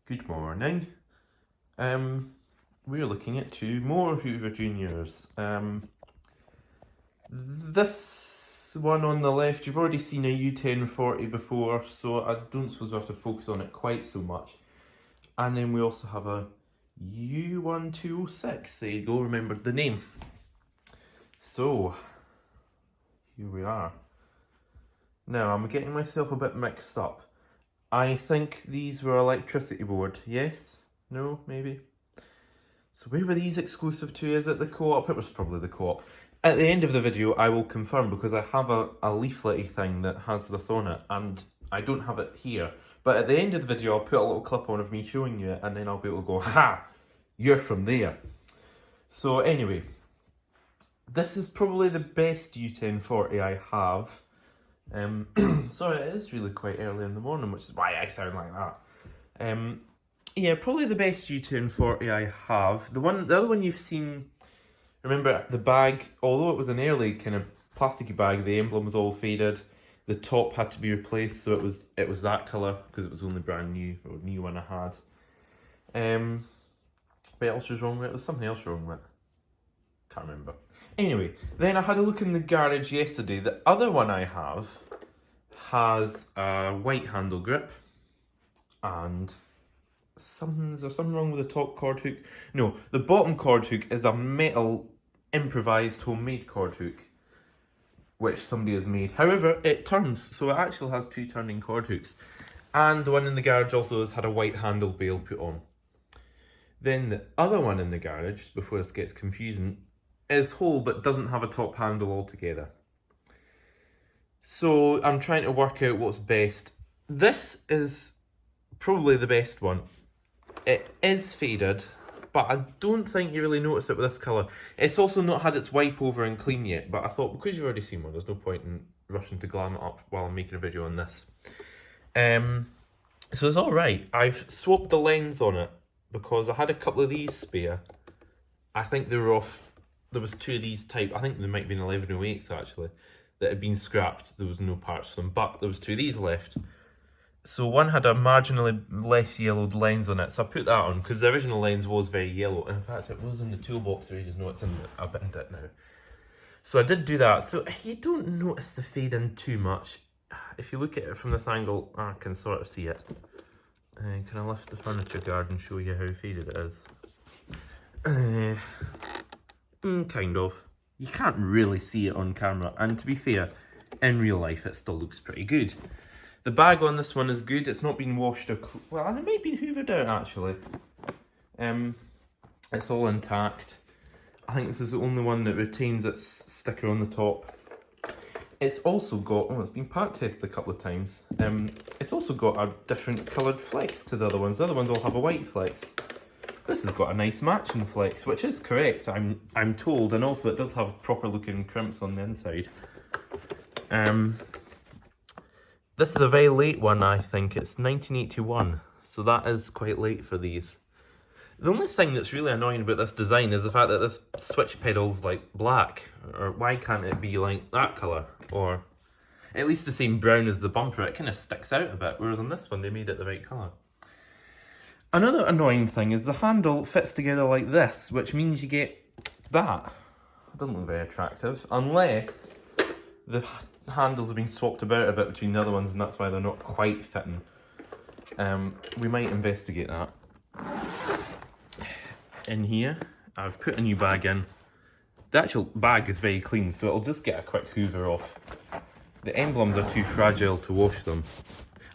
Good morning. We're looking at two more Hoover Juniors. This one on the left, you've already seen a U1040 before, so I don't suppose we have to focus on it quite so much. And then we also have a U1206. There you go, remembered the name. So, here we are. Now, I'm getting myself a bit mixed up. I think these were electricity board, yes? No? Maybe? So where were these exclusive to? Is it the Co-op? It was probably the Co-op. At the end of the video, I will confirm because I have a leaflety thing that has this on it and I don't have it here. But at the end of the video, I'll put a little clip on of me showing you it and then I'll be able to go, ha! You're from there. So anyway, this is probably the best U1040 I have. Sorry, it is really quite early in the morning, which is why I sound like that. Yeah, probably the best U1040 I have. The other one you've seen, remember the bag, although it was an early kind of plasticky bag, the emblem was all faded. The top had to be replaced, so it was that colour because it was only brand new, or new one I had. What else was wrong with it? There was something else wrong with it. Can't remember. Anyway, then I had a look in the garage yesterday. The other one I have has a white handle grip and is there something wrong with the top cord hook? No, the bottom cord hook is a metal improvised homemade cord hook which somebody has made. However, it turns, so it actually has two turning cord hooks. And the one in the garage also has had a white handle bail put on. Then the other one in the garage, before this gets confusing, is whole but doesn't have a top handle altogether. So I'm trying to work out what's best. This is probably the best one. It is faded, but I don't think you really notice it with this colour. It's also not had its wipe over and clean yet, but I thought because you've already seen one, there's no point in rushing to glam it up while I'm making a video on this. So it's alright. I've swapped the lens on it because I had a couple of these spare. I think they were off. There was two of these type, I think there might have been 1108s actually, that had been scrapped. There was no parts for them, but there was two of these left. So one had a marginally less yellowed lens on it, so I put that on because the original lens was very yellow. In fact, it was in the toolbox ages. No, it's in the, I've binned it now. So I did do that. So you don't notice the fade in too much. If you look at it from this angle, I can sort of see it. Can I lift the furniture guard and show you how faded it is? Kind of. You can't really see it on camera, and to be fair, in real life it still looks pretty good. The bag on this one is good. It's not been washed or well, it might be hoovered out actually. It's all intact. I think this is the only one that retains its sticker on the top. It's also got, oh, it's been part tested a couple of times. It's also got a different coloured flex to the other ones. The other ones all have a white flex. This has got a nice matching flex, which is correct, I'm told, and also it does have proper looking crimps on the inside. This is a very late one, I think. It's 1981, so that is quite late for these. The only thing that's really annoying about this design is the fact that this switch pedal's like black, or why can't it be like that colour, or at least the same brown as the bumper. It kind of sticks out a bit, whereas on this one they made it the right colour. Another annoying thing is the handle fits together like this, which means you get that. It doesn't look very attractive, unless the handles have been swapped about a bit between the other ones and that's why they're not quite fitting. We might investigate that. In here, I've put a new bag in. The actual bag is very clean, so it'll just get a quick hoover off. The emblems are too fragile to wash them.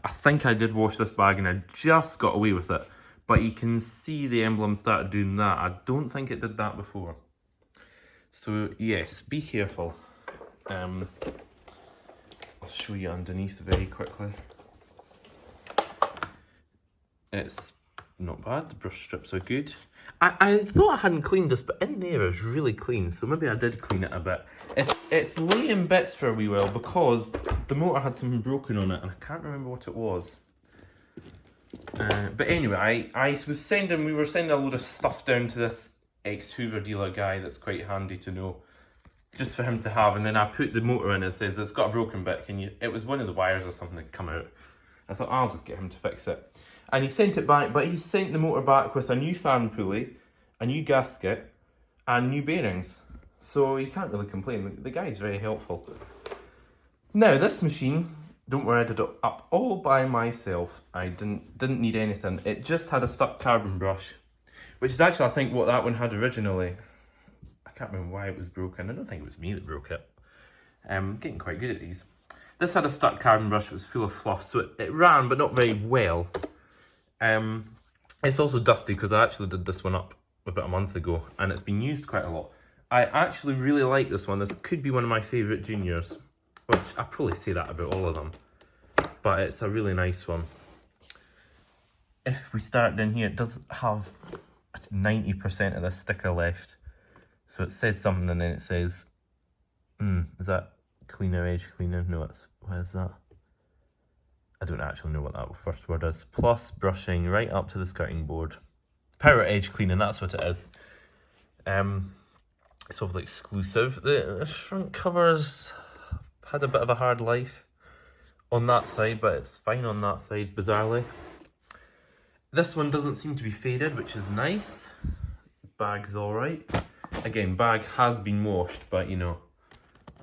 I think I did wash this bag and I just got away with it. But you can see the emblem started doing that. I don't think it did that before. So yes, be careful. I'll show you underneath very quickly. It's not bad, the brush strips are good. I thought I hadn't cleaned this, but in there it's really clean, so maybe I did clean it a bit. It's laying bits for a wee while because the motor had something broken on it and I can't remember what it was. But anyway, we were sending a load of stuff down to this ex-Hoover dealer guy that's quite handy to know, just for him to have, and then I put the motor in and it says it's got a broken bit, it was one of the wires or something that come out. I thought I'll just get him to fix it. And he sent it back, but he sent the motor back with a new fan pulley, a new gasket, and new bearings. So you can't really complain. The guy's very helpful. Now this machine, don't worry, I did it up all by myself. I didn't need anything. It just had a stuck carbon brush, which is actually I think what that one had originally. I can't remember why it was broken. I don't think it was me that broke it. Getting quite good at these. This had a stuck carbon brush. It was full of fluff, so it ran, but not very well. It's also dusty because I actually did this one up about a month ago, and it's been used quite a lot. I actually really like this one. This could be one of my favourite juniors, which I probably say that about all of them, but it's a really nice one. If we start down here, it does have 90% of the sticker left. So it says something and then it says, is that cleaner, edge cleaner? No, what is that? I don't actually know what that first word is. Plus brushing right up to the skirting board. Power edge cleaning, that's what it is. It's obviously exclusive. The front covers had a bit of a hard life on that side, but it's fine on that side, bizarrely. This one doesn't seem to be faded, which is nice. Bag's alright. Again, bag has been washed, but you know,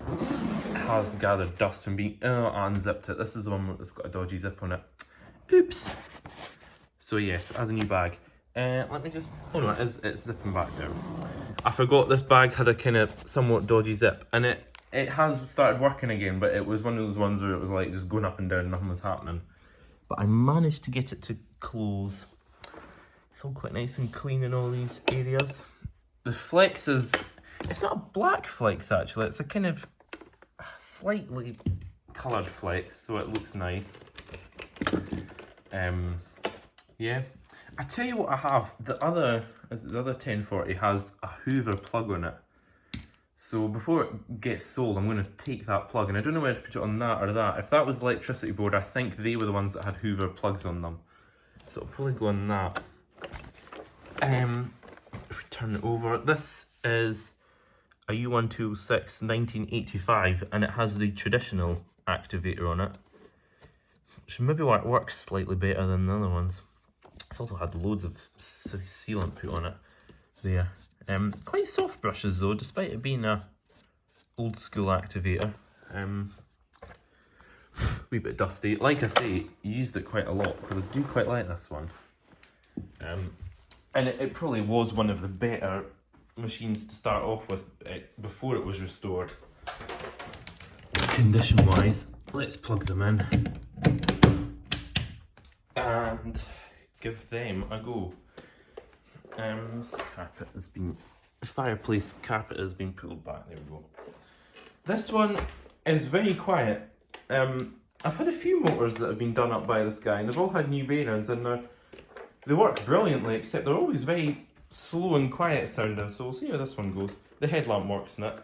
it has gathered dust from being, I unzipped it. This is the one that's got a dodgy zip on it. Oops. So yes, it has a new bag. Let me just, oh no, it's zipping back down. I forgot this bag had a kind of somewhat dodgy zip, and it has started working again, but it was one of those ones where it was like just going up and down, nothing was happening. But I managed to get it to close. It's all quite nice and clean in all these areas. The flex is, it's not a black flex actually, it's a kind of slightly coloured flex, so it looks nice. Yeah. I tell you what I have, the other 1040 has a Hoover plug on it. So before it gets sold, I'm going to take that plug, and I don't know whether to put it on that or that. If that was the electricity board, I think they were the ones that had Hoover plugs on them. So I'll probably go on that. If we turn it over, this is a U1206 1985, and it has the traditional activator on it, which maybe works slightly better than the other ones. It's also had loads of sealant put on it there. Quite soft brushes though, despite it being a old school activator. Wee bit dusty. Like I say, used it quite a lot because I do quite like this one. And it probably was one of the better machines to start off with before it was restored. Condition wise, let's plug them in and give them a go. This carpet has been, fireplace carpet has been pulled back, there we go. This one is very quiet. I've had a few motors that have been done up by this guy, and they've all had new bearings, and they work brilliantly, except they're always very slow and quiet sounding, so we'll see how this one goes. The headlamp works in it.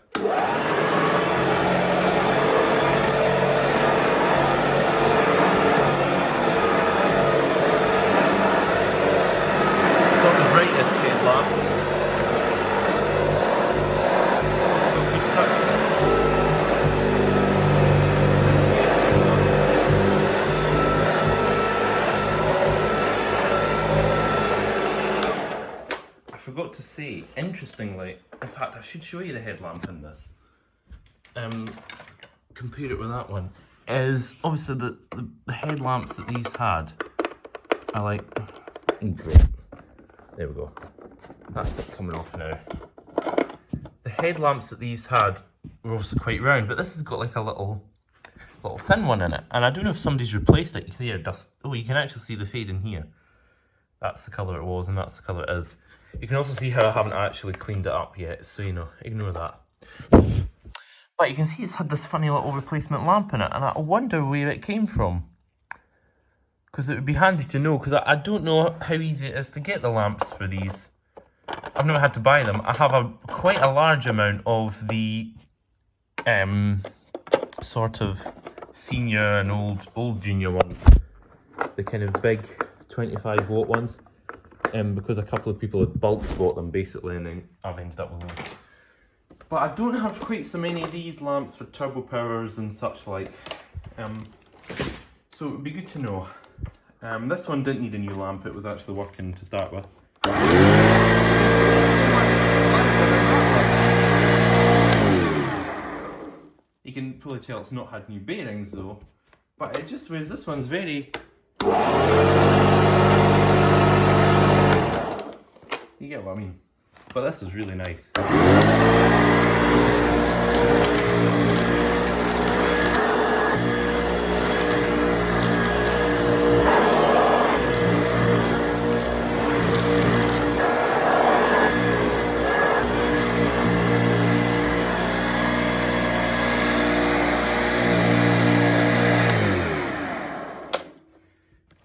To say, interestingly, in fact I should show you the headlamp in this, compare it with that one, is obviously the headlamps that these had are like, great, there we go, that's it coming off now. The headlamps that these had were also quite round, but this has got like a little thin one in it, and I don't know if somebody's replaced it. You can see here dust, oh you can actually see the fade in here. That's the colour it was, and that's the colour it is. You can also see how I haven't actually cleaned it up yet, so you know, ignore that. But you can see it's had this funny little replacement lamp in it, and I wonder where it came from. Because it would be handy to know, because I don't know how easy it is to get the lamps for these. I've never had to buy them. I have quite a large amount of the sort of senior and old junior ones. The kind of big 25 watt ones. Because a couple of people had bulk bought them basically, and then I've ended up with loads. But I don't have quite so many of these lamps for turbo powers and such like. So it would be good to know. This one didn't need a new lamp, it was actually working to start with. You can probably tell it's not had new bearings though, but it just was, this one's very... You get what I mean? But this is really nice.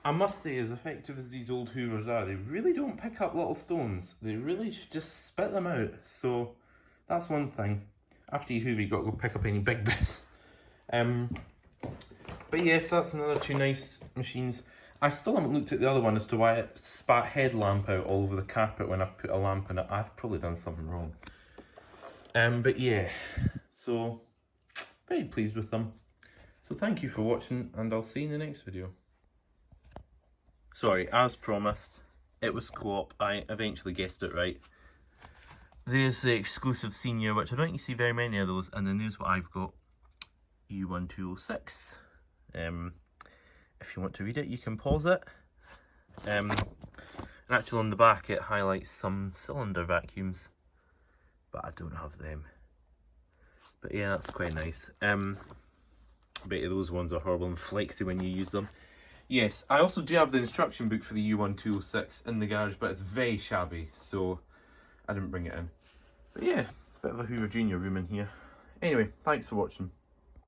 I must say, as effective as these old Hoovers are, they really don't pick up little stones. They really just spit them out. So that's one thing. After you hoover, you got to go pick up any big bits. But yes, that's another two nice machines. I still haven't looked at the other one as to why it spat headlamp out all over the carpet when I've put a lamp in it. I've probably done something wrong. But yeah, so very pleased with them. So thank you for watching, and I'll see you in the next video. Sorry, as promised, it was Co-op. I eventually guessed it right. There's the exclusive senior, which I don't think you see very many of those, and then there's what I've got, U1206. If you want to read it, you can pause it. And actually on the back it highlights some cylinder vacuums, but I don't have them. But yeah, that's quite nice. I bet you those ones are horrible and flexy when you use them. Yes, I also do have the instruction book for the U1206 in the garage, but it's very shabby, so I didn't bring it in. But yeah, bit of a Hoover Junior room in here. Anyway, thanks for watching.